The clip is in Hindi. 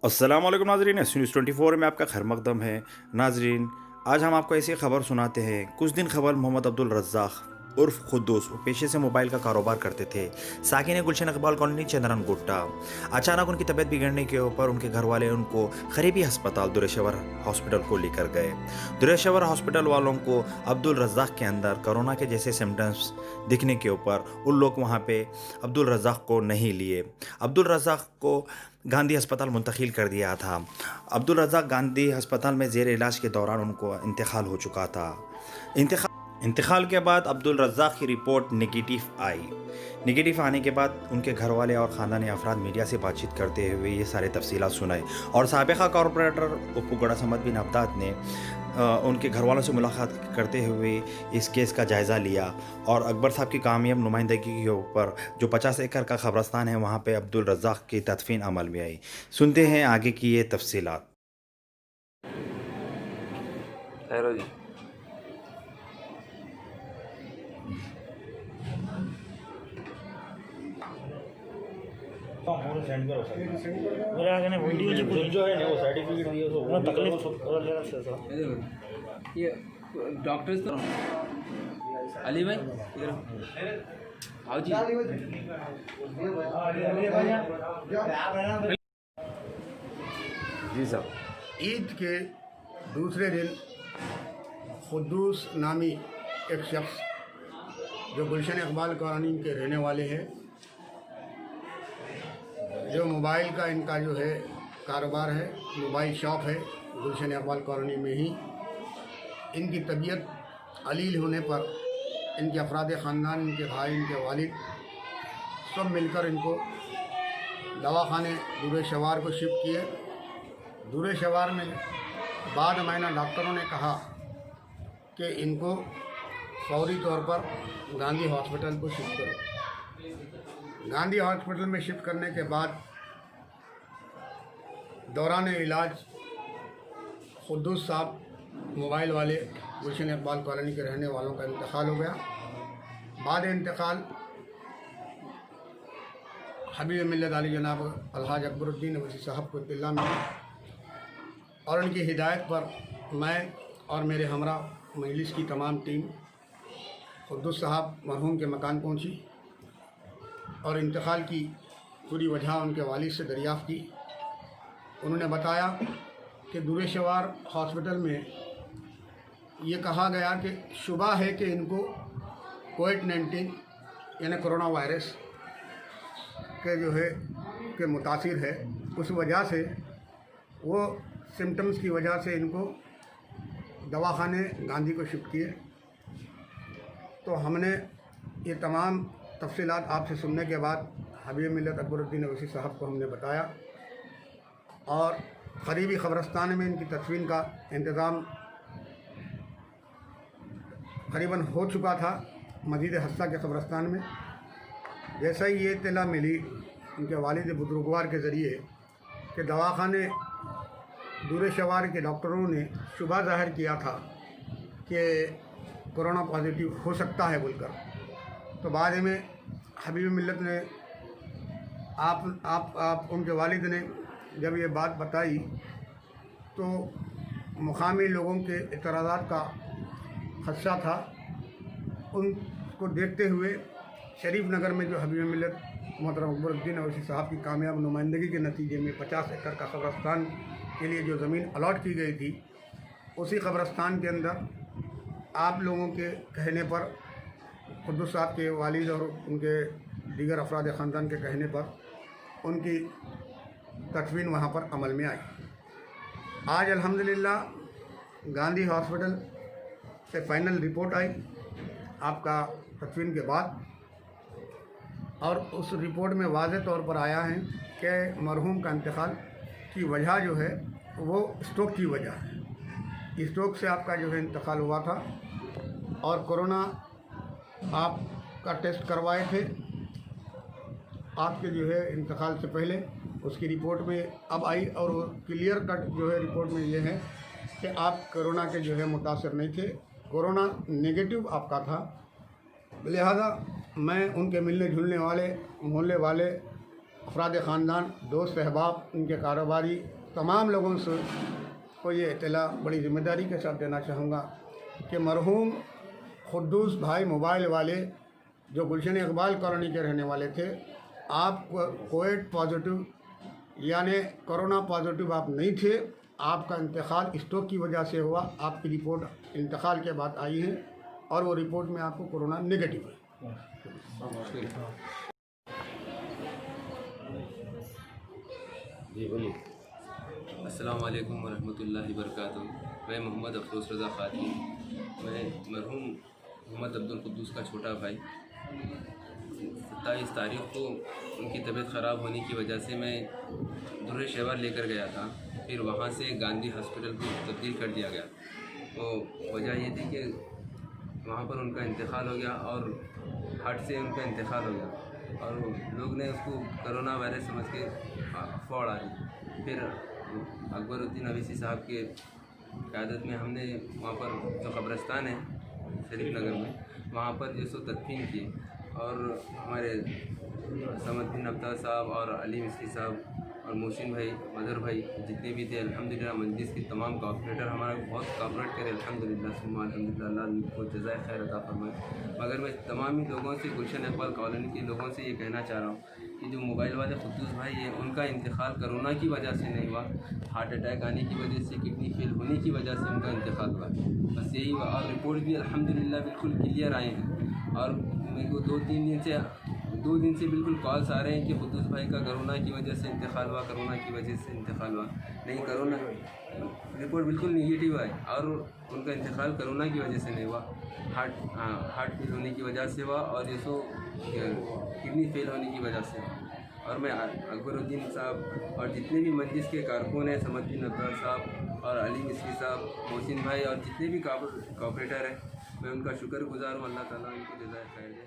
अस्सलाम वालेकुम नाजरीन, एस न्यूज़ 24 में आपका खैर मकदम है। नाजरीन, आज हम आपको ऐसी खबर सुनाते हैं। कुछ दिन खबर मोहम्मद अब्दुल रज़्ज़ाक़ उर्फ खुद्दूस वो पेशे से मोबाइल का कारोबार करते थे। साकिन गुलशन इकबाल कॉलोनी, चंद्रन गुट्टा। अचानक उनकी तबीयत बिगड़ने के ऊपर उनके घर वाले उनको करीबी अस्पताल दुरेशवर हॉस्पिटल को लेकर गए। दुरेशवर हॉस्पिटल वालों को अब्दुल रज़्ज़ाक़ के अंदर कोरोना के जैसे सिम्टम्स दिखने के ऊपर उन लोग वहाँ पे अब्दुल रज़्ज़ाक़ को नहीं लिए। अब्दुल रज़्ज़ाक़ को गांधी अस्पताल मुंतकिल कर दिया था। अब्दुल रज़्ज़ाक़ गांधी अस्पताल में ज़ेर इलाज के दौरान उनको इंतकाल हो चुका था। इंतकाल के बाद अब्दुल रज़्ज़ाक़ की रिपोर्ट नेगेटिव आई। नेगेटिव आने के बाद उनके घर वाले और ख़ानदानी अफराद मीडिया से बातचीत करते हुए ये सारे तफसीलात सुनाए और साबिक़ा कॉरपोरेटर उप्पू गड़ा समद बिन अब्दाद ने उनके घर वालों से मुलाकात करते हुए इस केस का जायज़ा लिया और अकबर साहब की कामयाब नुमाइंदगी के ऊपर जो 50 एकड़ का कब्रस्तान है वहाँ पे अब्दुल रज़्ज़ाक़ की तदफीन अमल में आई। सुनते हैं आगे की ये तफसीलात। हैरो जी। सेंड करो सर मेरे आगे ने वीडियो जी कुछ जो है ना वो सर्टिफिकेट दिए सो वो तकलीफ वगैरह से सर ये डॉक्टर्स तो अली भाई इधर आओ जी। जी साहब। ईद के दूसरे दिन खुद्दूस नामी एक शख्स जो गुलशन इकबाल कॉलोनी के रहने वाले हैं, जो मोबाइल का इनका जो है कारोबार है, मोबाइल शॉप है गुलशन इकबाल कॉलोनी में ही। इनकी तबीयत अलील होने पर इनके अफराद ख़ानदान, इनके भाई, इनके वालिद सब मिलकर इनको दवाखाने दूर शवार को शिफ्ट किए। दूर शवार में बाद महीना डॉक्टरों ने कहा कि इनको फौरी तौर पर गांधी हॉस्पिटल को शिफ्ट करो। गांधी हॉस्पिटल में शिफ्ट करने के बाद दौरान इलाज खुद्दूस साहब मोबाइल वाले गुलशन इकबाल कॉलोनी के रहने वालों का इंतकाल हो गया। बाद इंतकाल हबीब मिल्लत अली जनाब अलहाज अकबरुद्दीन अवैसी साहब को इत्तला में और उनकी हिदायत पर मैं और मेरे हमरा मजलिस की तमाम टीम खुद्दूस साहब मरहूम के मकान पहुंची और इंतकाल की पूरी वजह उनके वालिद से दरियाफ़्त की। उन्होंने बताया कि दूरेशवार हॉस्पिटल में ये कहा गया कि शुबा है कि इनको कोविड-19 यानी कोरोना वायरस के जो है के मुतासिर है। उस वजह से वो सिम्टम्स की वजह से इनको दवाखाने गांधी को शिफ्ट किए। तो हमने ये तमाम तफसीलात आपसे सुनने के बाद हबीब मिल्लत अकबरुद्दीन अवैसी साहब को हमने बताया और करीबी क़ब्रस्तान में इनकी तदफीन का इंतज़ाम करीबन हो चुका था मस्जिद हस्सा के क़ब्रस्तान में। जैसा ही ये इत्तला मिली उनके वालिद बुजुर्गवार के ज़रिए कि दवाखाने दूर शवार के डॉक्टरों ने शुबा ज़ाहिर किया था कि कोरोना पॉजिटिव हो सकता है बोलकर, तो बाद में हबीब मिल्लत ने आप उनके वालिद ने जब ये बात बताई तो मुकामी लोगों के इतराज़ात का खदशा था। उनको देखते हुए शरीफ नगर में जो हबीब मिल्लत मोहतरम अकबरुद्दीन अवैसी साहब की कामयाब नुमाइंदगी के नतीजे में 50 एकड़ का कब्रस्तान के लिए जो ज़मीन अलॉट की गई थी, उसी कब्रस्तान के अंदर आप लोगों के कहने पर खुद्दूस साहब के वालिद और उनके दीगर अफराद ख़ानदान के कहने पर उनकी तदफीन वहाँ पर अमल में आई। आज अल्हम्दुलिल्लाह गांधी हॉस्पिटल से फ़ाइनल रिपोर्ट आई आपका तदफीन के बाद, और उस रिपोर्ट में वाज़ेह तौर पर आया है कि मरहूम का इंतकाल की वजह जो है वो स्ट्रोक की वजह है। स्ट्रोक से आपका जो है इंतकाल हुआ था और कोरोना आपका टेस्ट करवाए थे आपके जो है इंतकाल से पहले। उसकी रिपोर्ट में अब आई और क्लियर कट जो है रिपोर्ट में ये है कि आप कोरोना के जो है मुतासर नहीं थे, कोरोना नेगेटिव आपका था। लिहाजा मैं उनके मिलने जुलने वाले मोहल्ले वाले अफराद ख़ानदान, दोस्त अहबाब, उनके कारोबारी तमाम लोगों से को ये इत्तला बड़ी ज़िम्मेदारी के साथ देना चाहूँगा कि मरहूम खुद्दूस भाई मोबाइल वाले जो गुलशन इकबाल कॉलोनी के रहने वाले थे, आप कोविड पॉजिटिव यानी कोरोना पॉजिटिव आप नहीं थे। आपका इंतकाल स्ट्रोक की वजह से हुआ। आपकी रिपोर्ट इंतकाल के बाद आई है और वो रिपोर्ट में आपको कोरोना नेगेटिव है। जी बोलिए। अस्सलाम वालेकुम वरहमतुल्लाहि वबरकातुहू। मैं मोहम्मद अफरोज़ रज़ा ख़ातिन, मैं मरहूम मोहम्मद अब्दुल कुद्दूस का छोटा भाई। 27 तारीख़ को उनकी तबीयत ख़राब होने की वजह से मैं दुर्रे शहर लेकर गया था, फिर वहाँ से गांधी हॉस्पिटल को तब्दील कर दिया गया। तो वजह ये थी कि वहाँ पर उनका इंतकाल हो गया और हार्ट से उनका इंतकाल हो गया और लोग ने उसको कोरोना वायरस समझ के अफवाह उड़ा दी। फिर अकबरुद्दीन अवीसी साहब के क़यादत में हमने वहाँ पर जो कब्रिस्तान है शरीफ नगर में, वहाँ पर जो सो तदफीन किए और हमारे समद्दीन अब्तार साहब और अली मिस्री साहब और मोहसिन भाई, मदर भाई जितने भी थे, अल्हम्दुलिल्लाह मजलिस के तमाम कॉपरेटर हमारा बहुत कॉपरेट करे, अल्हम्दुलिल्लाह सुम्मा अल्हम्दुलिल्लाह, अल्लाह उनको जज़ाए खैर अता फरमाए। मगर मैं तमाम ही लोगों से, गुलशन इकबाल कॉलोनी के लोगों से ये कहना चाह रहा हूँ कि जो मोबाइल वाले खुद्दूस भाई हैं, उनका इंतकाल कोरोना की वजह से नहीं हुआ, हार्ट अटैक आने की वजह से, किडनी फेल होने की वजह से उनका इंतकाल हुआ। बस यही हुआ और रिपोर्ट भी अल्हम्दुलिल्लाह बिल्कुल क्लियर आए हैं। और मेरे को 2 दिन से बिल्कुल कॉल्स आ रहे हैं कि खुद्दूस भाई का कोरोना की वजह से इंतकाल हुआ, कोरोना की वजह से इंतकाल हुआ। नहीं, कोरोना रिपोर्ट बिल्कुल नेगेटिव है और उनका इंतकाल कोरोना की वजह से नहीं हुआ, हार्ट फेल होने की वजह से हुआ और ये सो किडनी फेल होने की वजह से हुआ। और मैं अकबरुद्दीन साहब और जितने भी मजलिस के कारकुन हैं, समद्दीन अब्तार साहब और अली मिस्री साहब, मोहसिन भाई और जितने भी कॉपरेटर हैं, मैं उनका शुक्रगुज़ार हूँ। अल्लाह ताला उनको जज़ाए खैर दे।